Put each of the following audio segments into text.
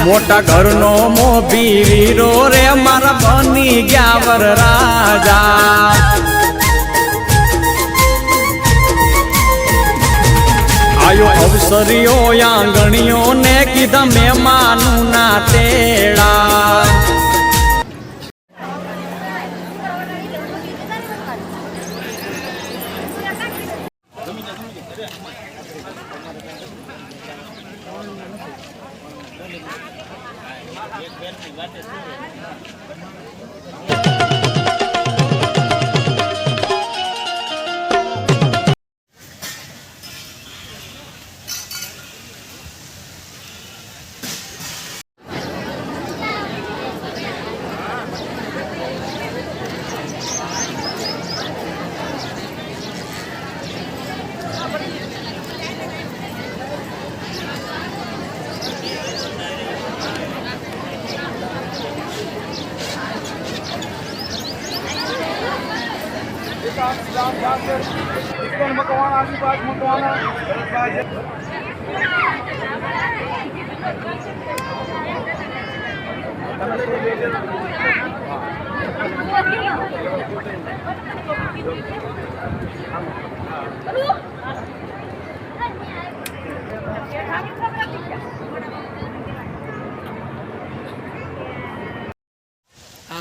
મોટા ઘરનો મોભી વીરો રે મારા બની ગયા વર રાજા આયો અવસરીઓ આંગણીઓ ને કીધા મહેમાનું ના તેડા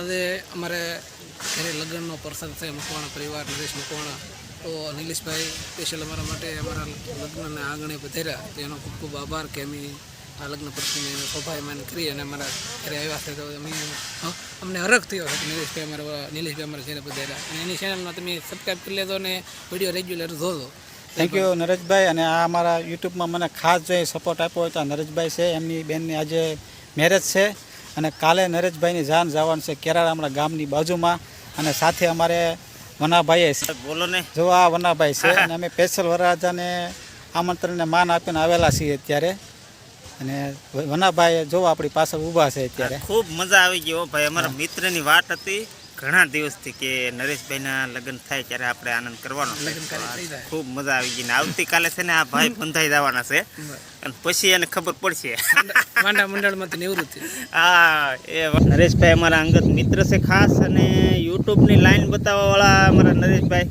આજે અમારે ઘરે લગ્નનો પ્રસંગ છે મકવાણા પરિવાર નરેશ મકવાણા તો નિલેશભાઈ સ્પેશિયલ અમારા માટે અમારા લગ્નના આંગણે પધાર્યા તો એનો ખૂબ ખૂબ આભાર કે અમે આ લગ્ન પ્રસંગને શોભાયમાન કરી અને અમારા ઘરે આવ્યા છે તો અમને હરખ થયો છે કે નિલેશભાઈ અમારા ઘરે પધાર્યા અને એની ચેનલમાં તમે સબસ્ક્રાઈબ કરી લેજો અને વિડીયો રેગ્યુલર જોજો. Thank you Nareshbhai. અને આ અમારા યુટ્યુબમાં મને ખાસ જે સપોર્ટ આપ્યો હોય તો નરેશભાઈ છે, એમની બેનની આજે મેરેજ છે અને કાલે નરેશભાઈની જાન જવાનું છે કેરાળા અમારા ગામની બાજુમાં અને સાથે અમારે વનાભાઈ છે. બોલો ને, જો આ વનાભાઈ છે અને અમે સ્પેશિયલ વરરાજાને આમંત્રણને માન આપીને આવેલા છીએ અત્યારે અને વનાભાઈ જો આપણી પાછળ ઊભા છે અત્યારે. ખૂબ મજા આવી ગઈ ભાઈ. અમારા મિત્રની વાત હતી ઘણા દિવસથી કે નરેશભાઈના લગ્ન થાય ત્યારે આપણે આનંદ કરવાનો. ખૂબ મજા આવી ગઈ ને આવતીકાલે છે ને આ ભાઈ બંધાઈ જવાના છે અને પછી એને ખબર પડશે માંડા મંડળમાંથી નિવૃત્તિ. હા, એ નરેશભાઈ અમારા અંગત મિત્ર છે ખાસ અને યુટ્યુબની લાઈન બતાવવાવાળા અમારા નરેશભાઈ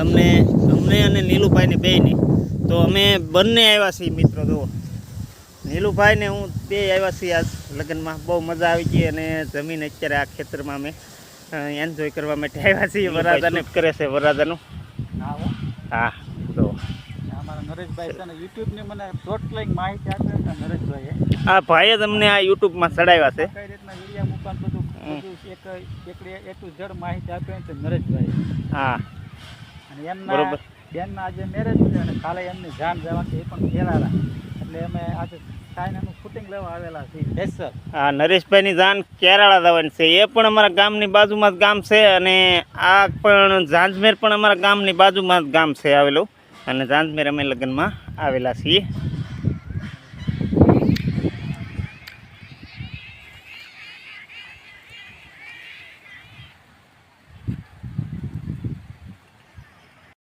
અમને અને નીલુભાઈને બેયને તો અમે બંને આવ્યા છીએ મિત્રો. જુઓ, નીલુભાઈ ને હું બે આવ્યા છીએ આજ લગ્નમાં. બહુ મજા આવી ગઈ અને જમીન અત્યારે આ ખેતરમાં અમે એન્જોય કરવા માટે આવ્યા છીએ. વરરાજાને કરે છે વરરાજાનું. હા, તો અમારા નરેશભાઈ છે ને યુટ્યુબની મને ટોટલ માહિતી આપે છે નરેશભાઈએ. આ ભાઈએ જ અમને આ યુટ્યુબમાં ચડાવ્યા છે. કઈ રીતના વિડીયો મૂકવાનું બધું એક ટુ ઝેડ માહિતી આપે છે નરેશભાઈ. હા, અને એમના બેનના આજે મેરેજ છે અને કાલે એમની જાન જવા છે એ પણ કેરાળા, એટલે અમે આજે ચાઇનાનું શૂટિંગ લેવા આવેલા છીએ સ્પેશિયલ. હા, નરેશભાઈની જાન કેરાળા જવાની છે. એ પણ અમારા ગામની બાજુમાં જ ગામ છે અને આ પણ ઝાંઝમેર પણ અમારા ગામની બાજુમાં જ ગામ છે આવેલું અને ઝાંઝમેર અમે લગ્નમાં આવેલા છીએ.